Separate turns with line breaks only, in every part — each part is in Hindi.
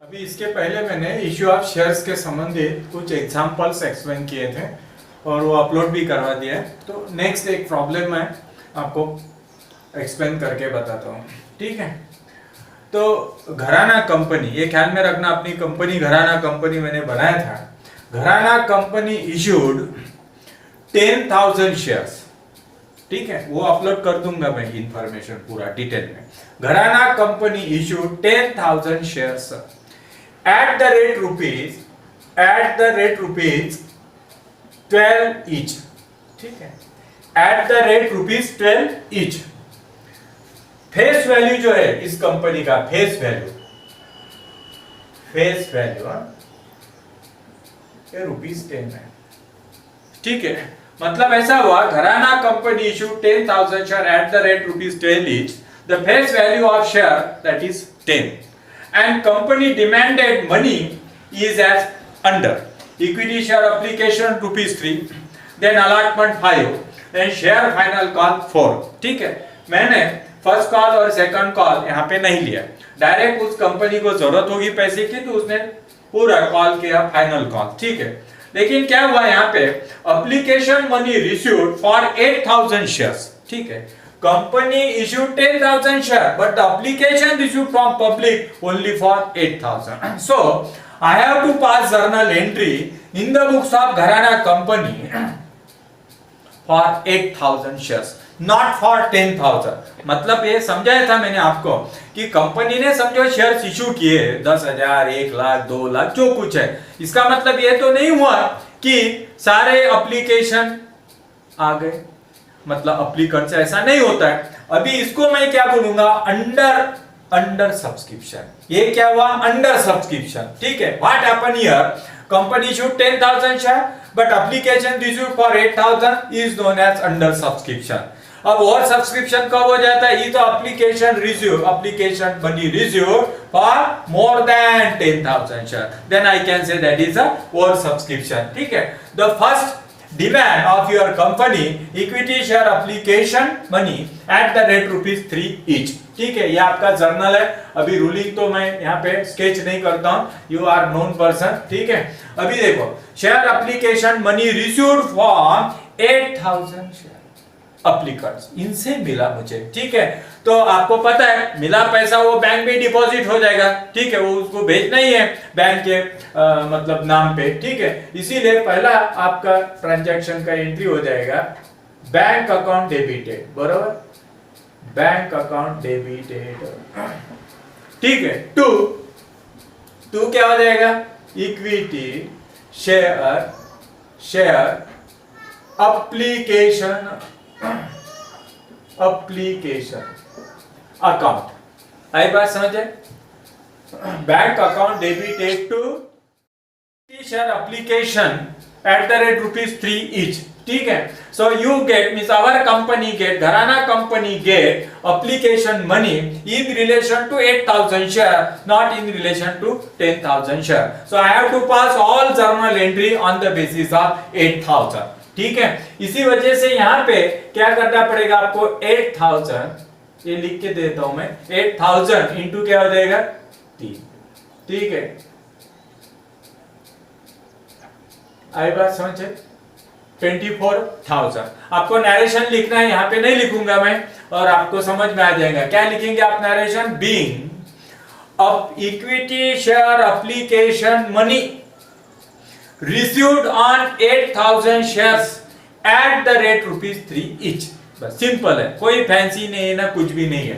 अभी इसके पहले मैंने इश्यू ऑफ शेयर्स के संबंधित कुछ एग्जांपल्स एक्सप्लेन किए थे और वो अपलोड भी करवा दिया है। तो नेक्स्ट एक प्रॉब्लम मैं आपको एक्सप्लेन करके बताता हूँ, ठीक है। तो घराना कंपनी, ये ख्याल में रखना, अपनी कंपनी घराना कंपनी मैंने बनाया था। घराना कंपनी इशूड 10,000 शेयर्स, ठीक है, वो अपलोड कर दूंगा मैं इंफॉर्मेशन पूरा डिटेल में। घराना company issued 10,000 shares at the rate rupees 12 each, ठीक है, at the rate rupees 12 each। Face value जो है इस कंपनी का, फेस वैल्यू ये ₹10 है, ठीक है। मतलब ऐसा हुआ, घराना company issued 10,000 share at the rate ₹12 each, the face value of share that is 10, and company demanded money is as under: equity share application ₹3, then allotment 5, then share final call 4, ठीक है। मैंने फर्स्ट कॉल और सेकंड कॉल यहाँ पे नहीं लिया, डायरेक्ट उस कंपनी को जरूरत होगी पैसे की तो उसने पूरा कॉल किया, फाइनल कॉल, ठीक है। लेकिन क्या हुआ यहाँ पे, application money received for 8,000 shares, ठीक है। Company issued 10,000 share, but the application issued from public only for 8,000. So I have to pass journal entry in the books of Gharana Company for 8,000 shares, not for 10,000. मतलब ये समझाया था मैंने आपको कि कंपनी ने समझो शेयर्स इशू किए 10,000, 1 लाख, 2 लाख, जो कुछ है। इसका मतलब ये तो नहीं हुआ कि सारे एप्लीकेशन आ गए, मतलब अप्लीकेंट से ऐसा नहीं होता है। अभी इसको मैं क्या बोलूंगा, अंडर सब्सक्रिप्शन। ये क्या हुआ, अंडर सब्सक्रिप्शन, ठीक है। What happen here, company issued 10,000 share but application received for 8,000 is known as under subscription. अब ओवर सब्सक्रिप्शन कब हो जाता है, ये तो application money received for more than 10,000 share, then I can say that is a over subscription, ठीक है। The first demand of your company equity share application money at the rate ₹3 each, ठीक है। ये आपका जर्नल है। अभी रूलिंग तो मैं यहाँ पे स्केच नहीं करता हूँ, यू आर नोन पर्सन, ठीक है। अभी देखो, share application money received from 8,000 share applicants, इनसे मिला मुझे, ठीक है। तो आपको पता है मिला पैसा वो बैंक में डिपॉजिट हो जाएगा, ठीक है, वो उसको भेजना ही है बैंक के मतलब नाम पे, ठीक है। इसीलिए पहला आपका ट्रांजैक्शन का एंट्री हो जाएगा बैंक अकाउंट डेबिटेड, बराबर, बैंक अकाउंट डेबिटेड, ठीक है। टू क्या हो जाएगा, इक्विटी शेयर एप्लीकेशन अकाउंट। आई बात समझे, bank account debited to share application at the rate ₹3 each, ठीक है। So you get means our company get, Gharana company get application money in relation to 8,000 share, not in relation to 10,000 share. So I have to pass all journal entry on the basis of 8,000, ठीक है। इसी वजह से यहाँ पे क्या करना पड़ेगा आपको, 8,000, ये लिख के देता हूं मैं, 8,000 इंटू क्या हो जाएगा 3, ठीक है। आई बात समझे, 24,000। आपको नरेशन लिखना है, यहाँ पे नहीं लिखूंगा मैं, और आपको समझ में आ जाएगा। क्या लिखेंगे आप narration, being of equity share application money received on 8,000 shares at the rate ₹3 each, बस सिंपल है, कोई फैंसी नहीं है ना, कुछ भी नहीं है।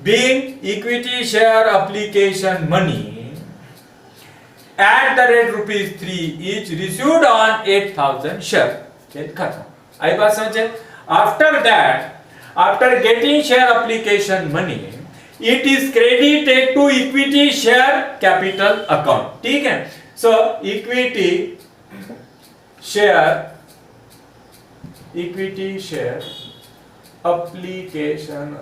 Being equity share application money at the rate ₹3 each received on 8,000 share, खत्म। आई बात समझे। after getting share application money it is credited to equity share capital account, ठीक है। So equity share application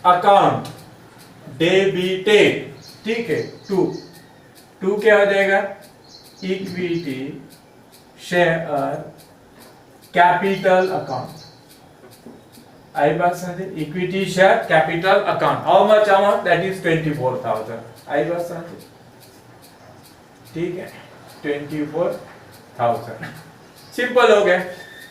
account debited, ठीक है। टू क्या हो जाएगा, इक्विटी शेयर कैपिटल अकाउंट। आई बात समझे, equity share capital account, how much amount, that is 24,000, आई बात समझे, ठीक है 24,000, सिंपल हो गया,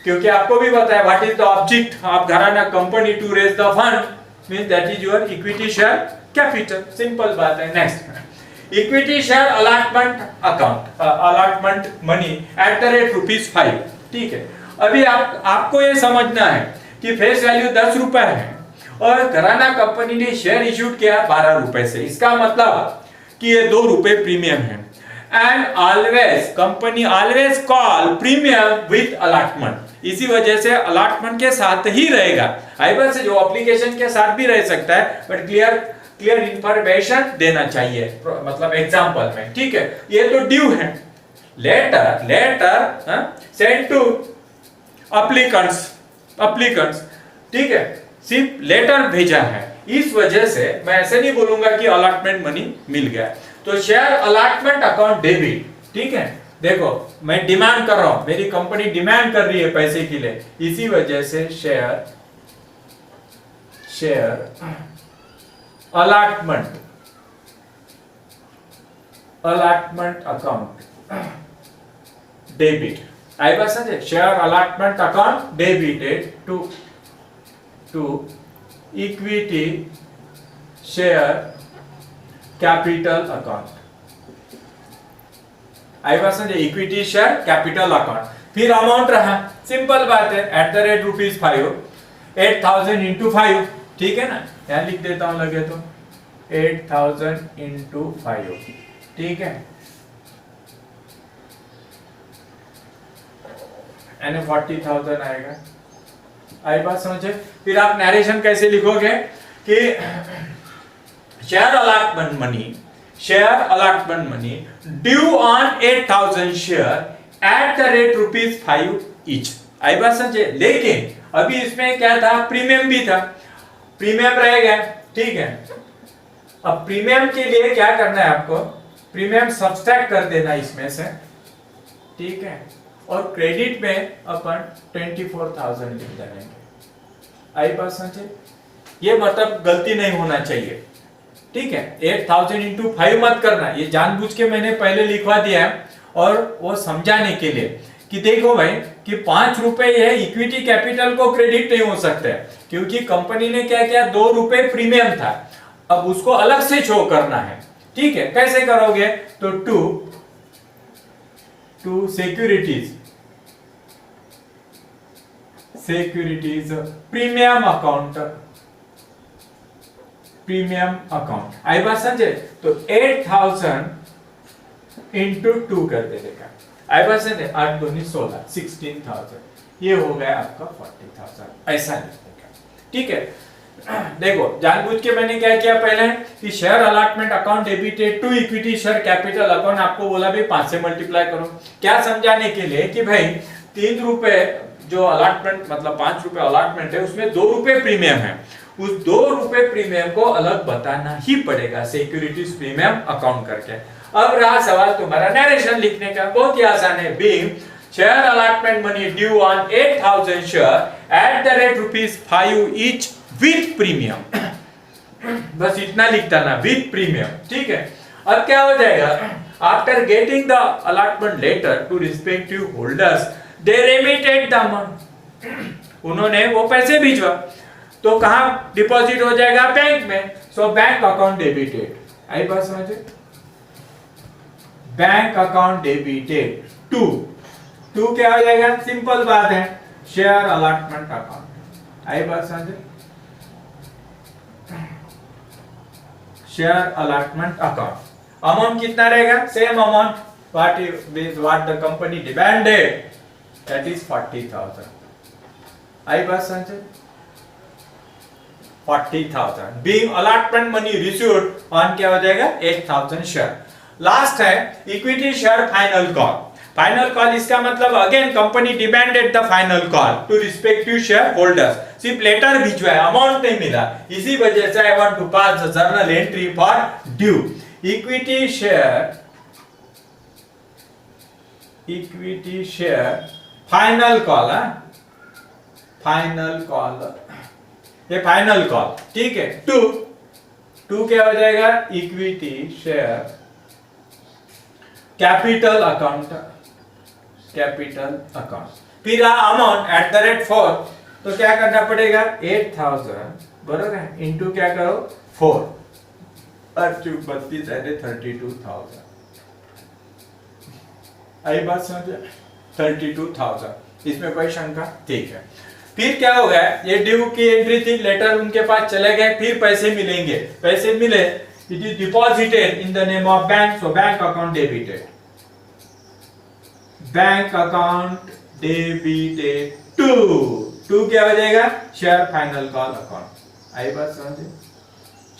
क्योंकि आपको भी पता है what is the object of Gharana company to raise the fund, means that is your equity share capital, simple बात है। Next, equity share allotment account, allotment money at the rate ₹5, ठीक है। अभी आपको ये समझना है कि फेस वैल्यू 10 रुपए है और घराना कंपनी ने शेयर इश्यूड किया 12 रुपए से, इसका मतलब कि ये 2 रुपए प्रीमियम है। And always company always call premium with allotment, इसी वजह से अलॉटमेंट के साथ ही रहेगा। आईबर से जो एप्लीकेशन के साथ भी रह सकता है, बट क्लियर इंफॉर्मेशन देना चाहिए, मतलब एग्जांपल में, ठीक है। ये तो ड्यू है, लेटर सेंड टू अप्लीकेंट्स, ठीक है, सिर्फ लेटर भेजा है, इस वजह से मैं ऐसे नहीं बोलूंगा कि अलॉटमेंट मनी मिल गया। तो शेयर अलॉटमेंट अकाउंट डेबिट, ठीक है, देखो मैं डिमांड कर रहा हूं, मेरी कंपनी डिमांड कर रही है पैसे के लिए, इसी वजह से शेयर अलॉटमेंट अकाउंट डेबिट, आई बात समझे, share allotment account debited to equity share capital account, आई बात समझे, इक्विटी शेयर कैपिटल अकाउंट। फिर अमाउंट रहा, सिंपल बात है, एट द रेट ₹5, 8,000 इंटू 5, ठीक है ना, यहां लिख देता हूं लगे तो 8,000 इंटू 5, ठीक है, यानी 40,000 आएगा, आई बात समझे। फिर आप नरेशन कैसे लिखोगे कि share allotment money due on 8,000 share at the rate ₹5 each, आई बात समझे। लेकिन अभी इसमें क्या था, प्रीमियम भी था, प्रीमियम रहेगा, ठीक है। अब प्रीमियम के लिए क्या करना है आपको, प्रीमियम सब्सट्रैक्ट कर देना इसमें से, ठीक है, और क्रेडिट में अपन 24,000 लिख देंगे, आई बात समझे। ये मतलब गलती नहीं होना चाहिए, ठीक है। 8,000 इंटू 5 मत करना, ये जानबूझ के मैंने पहले लिखवा दिया है, और वो समझाने के लिए कि देखो भाई कि 5 रुपए है, इक्विटी कैपिटल को क्रेडिट नहीं हो सकते, क्योंकि कंपनी ने क्या किया, 2 रुपए प्रीमियम था, अब उसको अलग से शो करना है, ठीक है। कैसे करोगे, तो टू सिक्योरिटीज प्रीमियम अकाउंट, आई बात समझे। तो 8,000 इंटू 2 कर देगा, आई बात समझे, 8 दूनी 16, 16,000, ये हो गया आपका 40,000, ऐसा लिखेगा, ठीक है। देखो जानबूझ के मैंने क्या किया पहले कि share allotment account debited to equity share capital account, आपको बोला भाई 5 से मल्टीप्लाई करो, क्या समझाने के लिए कि भाई 3 रुपए जो अलॉटमेंट, मतलब 5 रुपए अलॉटमेंट है, उसमें 2 रुपए प्रीमियम है, उस 2 रुपए प्रीमियम को अलग बताना ही पड़ेगा सिक्योरिटीज प्रीमियम अकाउंट करके। अब रहा सवाल तुम्हारा नरेशन लिखने का, बहुत ही आसान है, being share allotment money due on 8,000 share at the rate ₹5 each with premium, बस इतना लिखता ना, विथ प्रीमियम, ठीक है। अब क्या हो जाएगा, after getting the allotment letter to respective holders they remitted the amount, उन्होंने वो पैसे भिजवा, तो कहां डिपॉजिट हो जाएगा, बैंक में, सो बैंक अकाउंट डेबिटेड, आई बात समझे, बैंक अकाउंट डेबिटेड टू क्या हो जाएगा, सिंपल बात है, शेयर अलॉटमेंट अकाउंट, आई बात समझे, शेयर अलॉटमेंट अकाउंट। अमाउंट कितना रहेगा, same amount what the company demanded, that is 40,000, आई बात समझे, 40,000 being allotment money received on क्या हो जाएगा, 8,000 शेयर। लास्ट है equity share final call, final call इसका मतलब again company demanded the final call to respective share holders, सिर्फ लेटर भिजवा है, अमाउंट नहीं मिला, इसी वजह से I want to pass the journal entry for due equity share final call, final call ये फाइनल कॉल, ठीक है। टू क्या हो जाएगा, इक्विटी शेयर कैपिटल अकाउंट, फिर अमाउंट एट द रेट 4, तो क्या करना पड़ेगा 8000 बराबर है इंटू क्या करो 4 और 32 है 32,000। आई बात समझ, 32,000, इसमें कोई शंका, ठीक है। फिर क्या होगा, ये ड्यू की एंट्री थी, लेटर उनके पास चले गए, फिर पैसे मिलेंगे, पैसे मिले, it is deposited in the name of bank, so bank account debited, bank account debited to क्या हो जाएगा, शेयर फाइनल कॉल अकाउंट। आई बात समझे,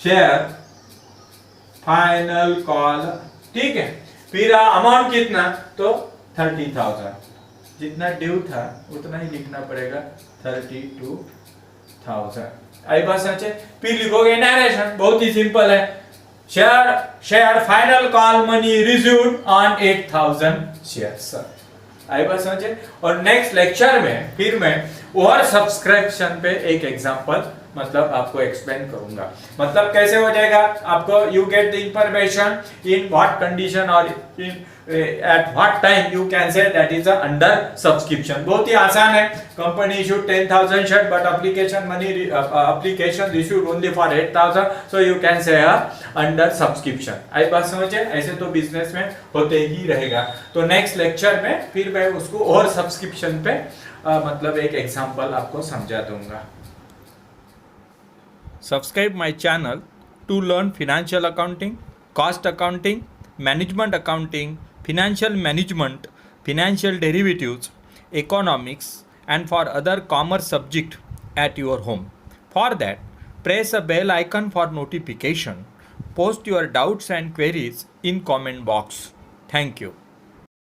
शेयर फाइनल कॉल, ठीक है। फिर अमाउंट कितना, तो 30,000, जितना ड्यू था उतना ही लिखना पड़ेगा 32,000। आई बात समझे। फिर लिखोगे नरेशन, बहुत ही सिंपल है, share final call money received on 8,000 shares. आई बात समझे। और नेक्स्ट लेक्चर में फिर मैं ओवर सब्सक्रिप्शन पे एक एग्जांपल मतलब आपको एक्सप्लेन करूंगा, मतलब कैसे हो जाएगा आपको, you get the information in what condition और in at what time you can say that is under subscription. बहुत ही आसान है, company issued 10,000 share but application issued only for 8,000, so you can say under subscription. आई बात समझे, ऐसे तो बिजनेस में होते ही रहेगा। तो नेक्स्ट लेक्चर में फिर मैं उसको और सब्सक्रिप्शन पे मतलब एक एग्जांपल आपको समझा दूंगा। Subscribe my channel to learn financial accounting, cost accounting, management accounting, financial management, financial derivatives, economics, and for other commerce subject at your home. For that, press a bell icon for notification. Post your doubts and queries in comment box. Thank you.